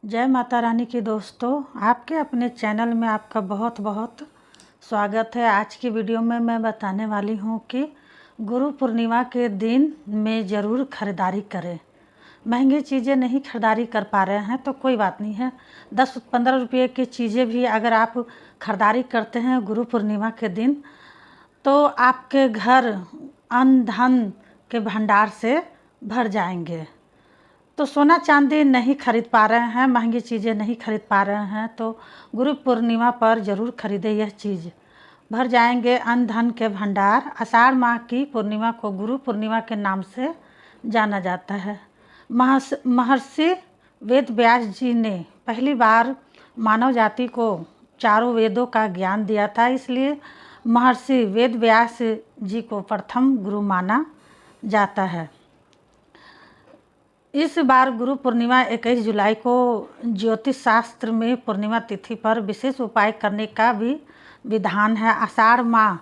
जय माता रानी की दोस्तों, आपके अपने चैनल में आपका बहुत बहुत स्वागत है। आज की वीडियो में मैं बताने वाली हूँ कि गुरु पूर्णिमा के दिन में ज़रूर खरीदारी करें। महंगी चीज़ें नहीं खरीदारी कर पा रहे हैं तो कोई बात नहीं है, 10-15 रुपये की चीज़ें भी अगर आप खरीदारी करते हैं गुरु पूर्णिमा के दिन तो आपके घर अन्न धन के भंडार से भर जाएंगे। तो सोना चांदी नहीं खरीद पा रहे हैं, महंगी चीज़ें नहीं खरीद पा रहे हैं तो गुरु पूर्णिमा पर ज़रूर खरीदें। यह चीज़ भर जाएंगे अन्न धन के भंडार। आषाढ़ माह की पूर्णिमा को गुरु पूर्णिमा के नाम से जाना जाता है। महर्षि वेद व्यास जी ने पहली बार मानव जाति को चारों वेदों का ज्ञान दिया था, इसलिए महर्षि वेद व्यास जी को प्रथम गुरु माना जाता है। इस बार गुरु पूर्णिमा 21 जुलाई को ज्योतिष शास्त्र में पूर्णिमा तिथि पर विशेष उपाय करने का भी विधान है। आषाढ़ माह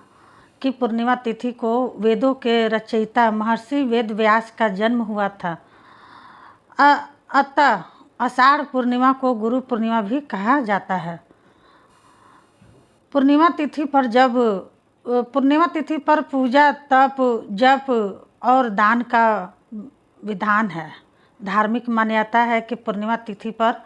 की पूर्णिमा तिथि को वेदों के रचयिता महर्षि वेद व्यास का जन्म हुआ था, अतः आषाढ़ पूर्णिमा को गुरु पूर्णिमा भी कहा जाता है। पूर्णिमा तिथि पर पूजा तप जप और दान का विधान है। धार्मिक मान्यता है कि पूर्णिमा तिथि पर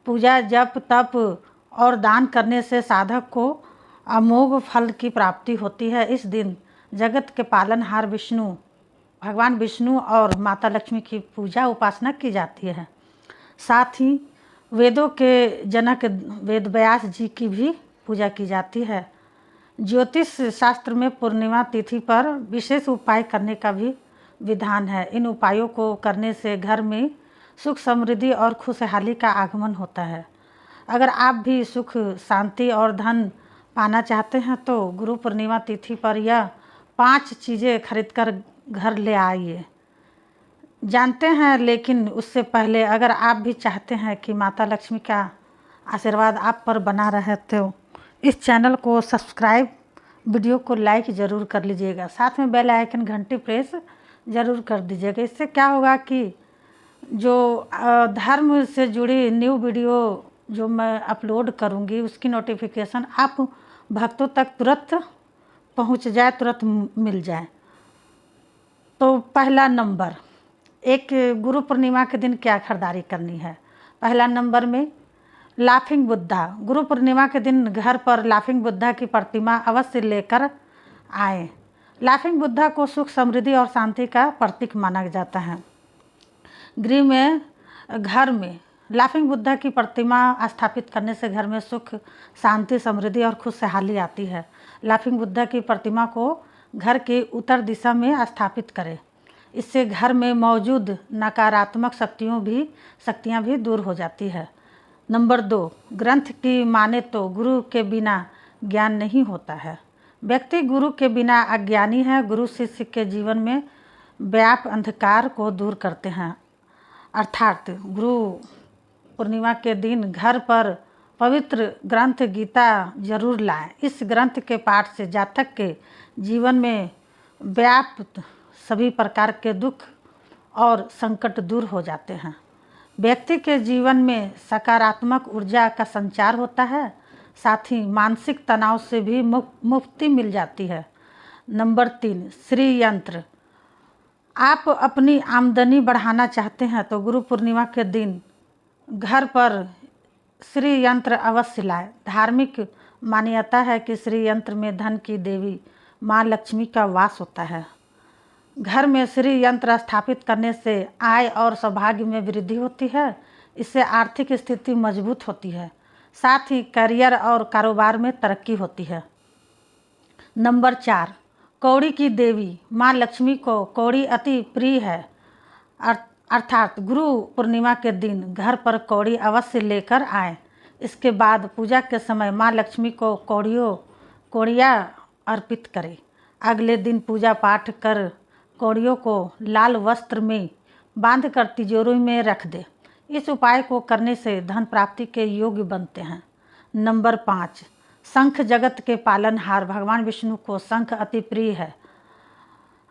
पूजा जप तप और दान करने से साधक को अमोघ फल की प्राप्ति होती है। इस दिन जगत के पालनहार भगवान विष्णु और माता लक्ष्मी की पूजा उपासना की जाती है। साथ ही वेदों के जनक वेद व्यास जी की भी पूजा की जाती है। ज्योतिष शास्त्र में पूर्णिमा तिथि पर विशेष उपाय करने का भी विधान है। इन उपायों को करने से घर में सुख समृद्धि और खुशहाली का आगमन होता है। अगर आप भी सुख शांति और धन पाना चाहते हैं तो गुरु पूर्णिमा तिथि पर यह 5 चीज़ें खरीदकर घर ले आइए। जानते हैं, लेकिन उससे पहले अगर आप भी चाहते हैं कि माता लक्ष्मी का आशीर्वाद आप पर बना रहे तो इस चैनल को सब्सक्राइब, वीडियो को लाइक ज़रूर कर लीजिएगा, साथ में बेल आइकन घंटी प्रेस ज़रूर कर दीजिएगा। इससे क्या होगा कि जो धर्म से जुड़ी न्यू वीडियो जो मैं अपलोड करूँगी उसकी नोटिफिकेशन आप भक्तों तक तुरंत पहुँच जाए, तुरंत मिल जाए। तो पहला नंबर, एक गुरु पूर्णिमा के दिन क्या खरीदारी करनी है। पहला नंबर में लाफिंग बुद्धा। गुरु पूर्णिमा के दिन घर पर लाफिंग बुद्धा की प्रतिमा अवश्य लेकर आएँ। लाफिंग बुद्धा को सुख समृद्धि और शांति का प्रतीक माना जाता है। घर में लाफिंग बुद्धा की प्रतिमा स्थापित करने से घर में सुख शांति समृद्धि और खुशहाली आती है। लाफिंग बुद्धा की प्रतिमा को घर के उत्तर दिशा में स्थापित करें, इससे घर में मौजूद नकारात्मक शक्तियाँ भी दूर हो जाती है। नंबर 2, ग्रंथ की माने तो गुरु के बिना ज्ञान नहीं होता है। व्यक्ति गुरु के बिना अज्ञानी है। गुरु शिष्य के जीवन में व्याप अंधकार को दूर करते हैं। अर्थात गुरु पूर्णिमा के दिन घर पर पवित्र ग्रंथ गीता जरूर लाएं। इस ग्रंथ के पाठ से जातक के जीवन में व्याप्त सभी प्रकार के दुख और संकट दूर हो जाते हैं। व्यक्ति के जीवन में सकारात्मक ऊर्जा का संचार होता है, साथ ही मानसिक तनाव से भी मुक्ति मिल जाती है। नंबर 3, श्री यंत्र। आप अपनी आमदनी बढ़ाना चाहते हैं तो गुरु पूर्णिमा के दिन घर पर श्री यंत्र अवश्य लाएं। धार्मिक मान्यता है कि श्री यंत्र में धन की देवी माँ लक्ष्मी का वास होता है। घर में श्री यंत्र स्थापित करने से आय और सौभाग्य में वृद्धि होती है। इससे आर्थिक स्थिति मजबूत होती है, साथ ही करियर और कारोबार में तरक्की होती है। नंबर 4, कौड़ी की देवी माँ लक्ष्मी को कौड़ी अति प्रिय है। अर्थात गुरु पूर्णिमा के दिन घर पर कौड़ी अवश्य लेकर आएं। इसके बाद पूजा के समय माँ लक्ष्मी को कौड़ियाँ अर्पित करें। अगले दिन पूजा पाठ कर कौड़ियों को लाल वस्त्र में बांधकर तिजोरी में रख दे। इस उपाय को करने से धन प्राप्ति के योग्य बनते हैं। नंबर 5, शंख। जगत के पालनहार भगवान विष्णु को शंख अति प्रिय है।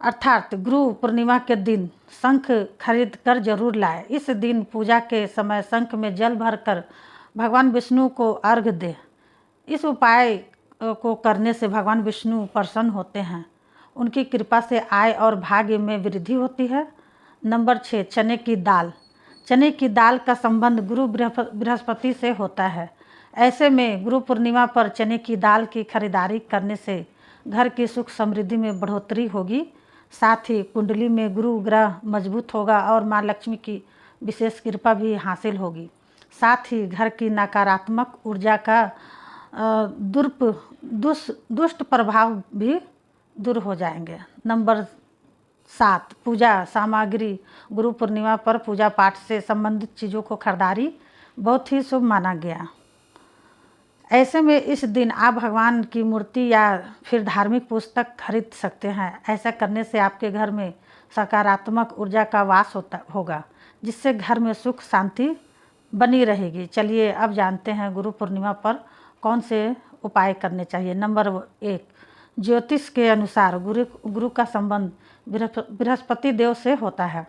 अर्थात गुरु पूर्णिमा के दिन शंख खरीद कर जरूर लाएं। इस दिन पूजा के समय शंख में जल भरकर भगवान विष्णु को अर्घ्य दें। इस उपाय को करने से भगवान विष्णु प्रसन्न होते हैं। उनकी कृपा से आय और भाग्य में वृद्धि होती है। नंबर 6, चने की दाल। चने की दाल का संबंध गुरु बृहस्पति से होता है। ऐसे में गुरु पूर्णिमा पर चने की दाल की खरीदारी करने से घर की सुख समृद्धि में बढ़ोतरी होगी। साथ ही कुंडली में गुरु ग्रह मजबूत होगा और माँ लक्ष्मी की विशेष कृपा भी हासिल होगी। साथ ही घर की नकारात्मक ऊर्जा का दुष्ट प्रभाव भी दूर हो जाएंगे। नंबर 7, पूजा सामग्री। गुरु पूर्णिमा पर पूजा पाठ से संबंधित चीज़ों को खरीदारी बहुत ही शुभ माना गया। ऐसे में इस दिन आप भगवान की मूर्ति या फिर धार्मिक पुस्तक खरीद सकते हैं। ऐसा करने से आपके घर में सकारात्मक ऊर्जा का वास होगा, जिससे घर में सुख शांति बनी रहेगी। चलिए अब जानते हैं गुरु पूर्णिमा पर कौन से उपाय करने चाहिए। नंबर 1, ज्योतिष के अनुसार गुरु का संबंध बृहस्पति देव से होता है।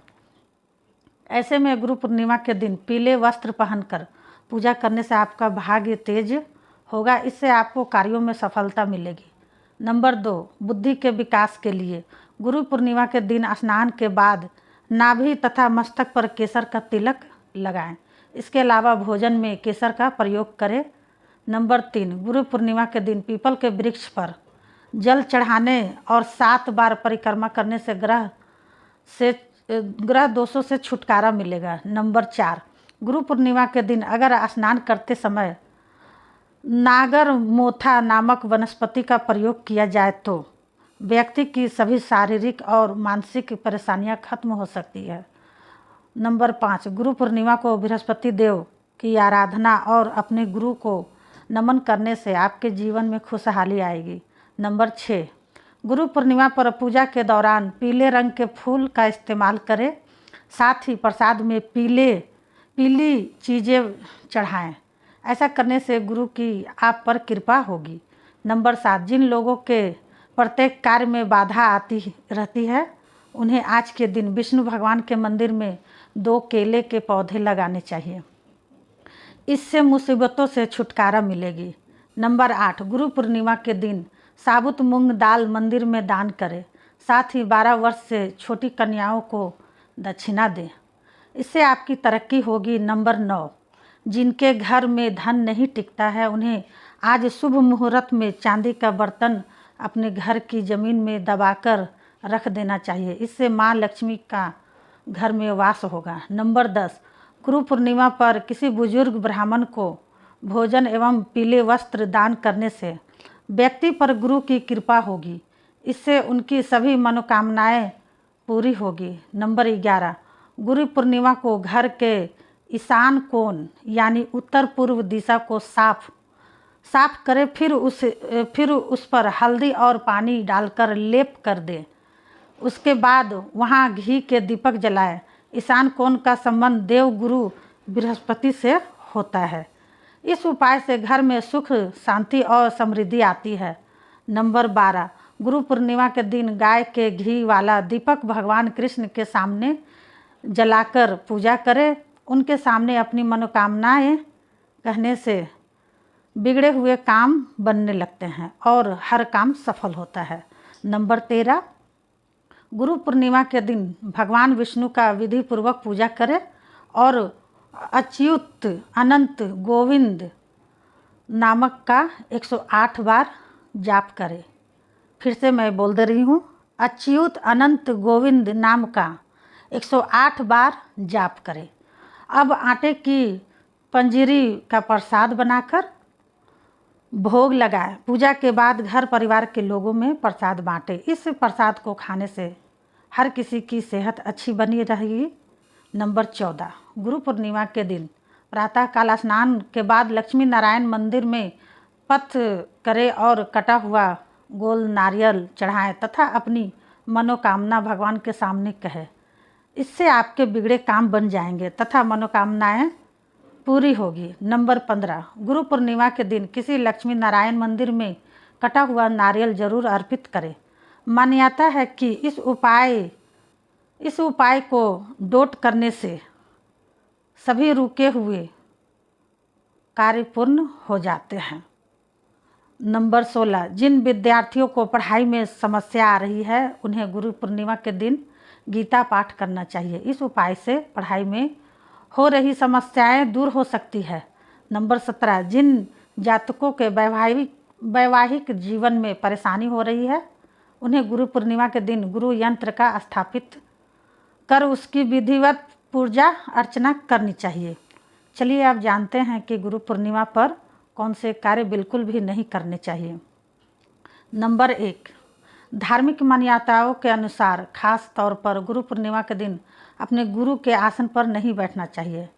ऐसे में गुरु पूर्णिमा के दिन पीले वस्त्र पहनकर पूजा करने से आपका भाग्य तेज होगा। इससे आपको कार्यों में सफलता मिलेगी। नंबर 2, बुद्धि के विकास के लिए गुरु पूर्णिमा के दिन स्नान के बाद नाभि तथा मस्तक पर केसर का तिलक लगाएं। इसके अलावा भोजन में केसर का प्रयोग करें। नंबर 3, गुरु पूर्णिमा के दिन पीपल के वृक्ष पर जल चढ़ाने और 7 बार परिक्रमा करने से ग्रह दोषों से छुटकारा मिलेगा। नंबर 4, गुरु पूर्णिमा के दिन अगर स्नान करते समय नागर मोथा नामक वनस्पति का प्रयोग किया जाए तो व्यक्ति की सभी शारीरिक और मानसिक परेशानियां खत्म हो सकती है। नंबर 5, गुरु पूर्णिमा को बृहस्पति देव की आराधना और अपने गुरु को नमन करने से आपके जीवन में खुशहाली आएगी। नंबर 6, गुरु पूर्णिमा पर पूजा के दौरान पीले रंग के फूल का इस्तेमाल करें। साथ ही प्रसाद में पीली चीज़ें चढ़ाएं। ऐसा करने से गुरु की आप पर कृपा होगी। नंबर 7, जिन लोगों के प्रत्येक कार्य में बाधा आती रहती है उन्हें आज के दिन विष्णु भगवान के मंदिर में 2 केले के पौधे लगाने चाहिए। इससे मुसीबतों से छुटकारा मिलेगी। नंबर 8, गुरु पूर्णिमा के दिन साबुत मूंग दाल मंदिर में दान करें। साथ ही 12 वर्ष से छोटी कन्याओं को दक्षिणा दें। इससे आपकी तरक्की होगी। नंबर 9, जिनके घर में धन नहीं टिकता है उन्हें आज शुभ मुहूर्त में चांदी का बर्तन अपने घर की ज़मीन में दबाकर रख देना चाहिए। इससे माँ लक्ष्मी का घर में वास होगा। नंबर 10, गुरु पूर्णिमा पर किसी बुजुर्ग ब्राह्मण को भोजन एवं पीले वस्त्र दान करने से व्यक्ति पर गुरु की कृपा होगी। इससे उनकी सभी मनोकामनाएं पूरी होगी। नंबर 11, गुरु पूर्णिमा को घर के ईशान कोण यानी उत्तर पूर्व दिशा को साफ करें। फिर उस पर हल्दी और पानी डालकर लेप कर दें। उसके बाद वहाँ घी के दीपक जलाएं। ईशान कोण का संबंध देव गुरु बृहस्पति से होता है। इस उपाय से घर में सुख शांति और समृद्धि आती है। नंबर 12, गुरु पूर्णिमा के दिन गाय के घी वाला दीपक भगवान कृष्ण के सामने जलाकर पूजा करें। उनके सामने अपनी मनोकामनाएं कहने से बिगड़े हुए काम बनने लगते हैं और हर काम सफल होता है। नंबर 13, गुरु पूर्णिमा के दिन भगवान विष्णु का विधि पूर्वक पूजा करें और अच्युत अनंत गोविंद नामक का 108 बार जाप करें। फिर से मैं बोल दे रही हूँ, अच्युत अनंत गोविंद नाम का 108 बार जाप करें। अब आटे की पंजीरी का प्रसाद बनाकर भोग लगाएं। पूजा के बाद घर परिवार के लोगों में प्रसाद बांटें। इस प्रसाद को खाने से हर किसी की सेहत अच्छी बनी रहेगी। नंबर 14, गुरु पूर्णिमा के दिन प्रातःकाल स्नान के बाद लक्ष्मी नारायण मंदिर में पथ करें और कटा हुआ गोल नारियल चढ़ाएं तथा अपनी मनोकामना भगवान के सामने कहें। इससे आपके बिगड़े काम बन जाएंगे तथा मनोकामनाएं पूरी होगी। नंबर 15, गुरु पूर्णिमा के दिन किसी लक्ष्मी नारायण मंदिर में कटा हुआ नारियल जरूर अर्पित करें। माना जाता है कि इस उपाय को डोट करने से सभी रुके हुए कार्य पूर्ण हो जाते हैं। नंबर 16, जिन विद्यार्थियों को पढ़ाई में समस्या आ रही है उन्हें गुरु पूर्णिमा के दिन गीता पाठ करना चाहिए। इस उपाय से पढ़ाई में हो रही समस्याएं दूर हो सकती है। नंबर 17, जिन जातकों के वैवाहिक जीवन में परेशानी हो रही है उन्हें गुरु पूर्णिमा के दिन गुरु यंत्र का स्थापित कर उसकी विधिवत पूजा अर्चना करनी चाहिए। चलिए आप जानते हैं कि गुरु पूर्णिमा पर कौन से कार्य बिल्कुल भी नहीं करने चाहिए। नंबर 1, धार्मिक मान्यताओं के अनुसार खास तौर पर गुरु पूर्णिमा के दिन अपने गुरु के आसन पर नहीं बैठना चाहिए।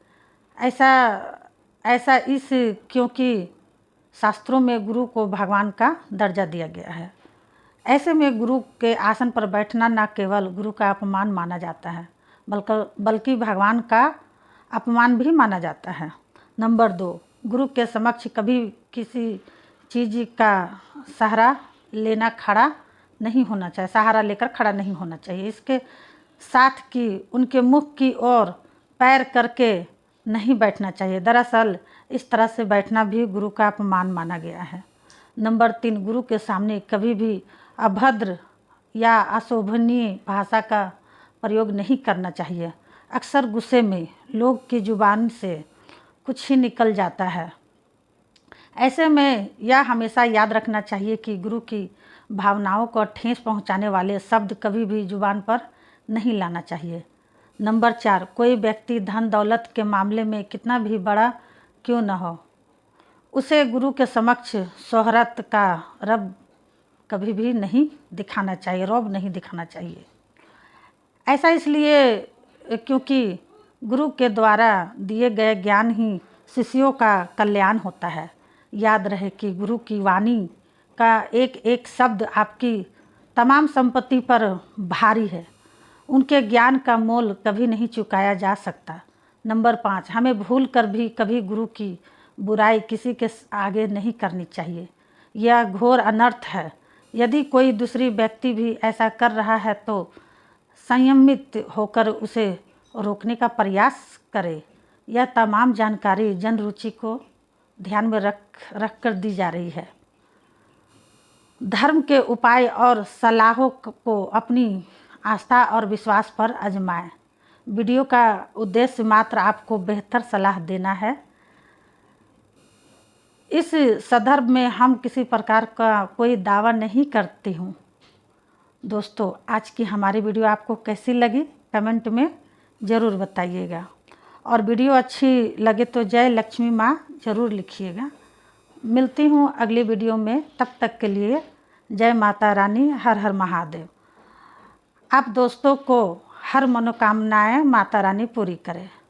ऐसा क्योंकि शास्त्रों में गुरु को भगवान का दर्जा दिया गया है। ऐसे में गुरु के आसन पर बैठना न केवल गुरु का अपमान माना जाता है बल्कि भगवान का अपमान भी माना जाता है। नंबर 2, गुरु के समक्ष कभी किसी चीज़ का सहारा लेकर खड़ा नहीं होना चाहिए। इसके साथ कि उनके मुख की ओर पैर करके नहीं बैठना चाहिए। दरअसल इस तरह से बैठना भी गुरु का अपमान माना गया है। नंबर 3, गुरु के सामने कभी भी अभद्र या अशोभनीय भाषा का प्रयोग नहीं करना चाहिए। अक्सर गुस्से में लोग की जुबान से कुछ ही निकल जाता है। ऐसे में यह हमेशा याद रखना चाहिए कि गुरु की भावनाओं को ठेस पहुंचाने वाले शब्द कभी भी जुबान पर नहीं लाना चाहिए। नंबर 4, कोई व्यक्ति धन दौलत के मामले में कितना भी बड़ा क्यों न हो, उसे गुरु के समक्ष शोहरत का रब कभी भी नहीं दिखाना चाहिए। ऐसा इसलिए क्योंकि गुरु के द्वारा दिए गए ज्ञान ही शिष्यों का कल्याण होता है। याद रहे कि गुरु की वाणी का एक एक शब्द आपकी तमाम संपत्ति पर भारी है। उनके ज्ञान का मोल कभी नहीं चुकाया जा सकता। नंबर 5, हमें भूल कर भी कभी गुरु की बुराई किसी के आगे नहीं करनी चाहिए। यह घोर अनर्थ है। यदि कोई दूसरी व्यक्ति भी ऐसा कर रहा है तो संयमित होकर उसे रोकने का प्रयास करें। यह तमाम जानकारी जन रुचि को ध्यान में रख कर दी जा रही है। धर्म के उपाय और सलाहों को अपनी आस्था और विश्वास पर आजमाएं। वीडियो का उद्देश्य मात्र आपको बेहतर सलाह देना है। इस संदर्भ में हम किसी प्रकार का कोई दावा नहीं करती हूँ। दोस्तों, आज की हमारी वीडियो आपको कैसी लगी कमेंट में ज़रूर बताइएगा और वीडियो अच्छी लगे तो जय लक्ष्मी माँ ज़रूर लिखिएगा। मिलती हूँ अगली वीडियो में, तब तक के लिए जय माता रानी, हर हर महादेव। आप दोस्तों को हर मनोकामनाएं माता रानी पूरी करे।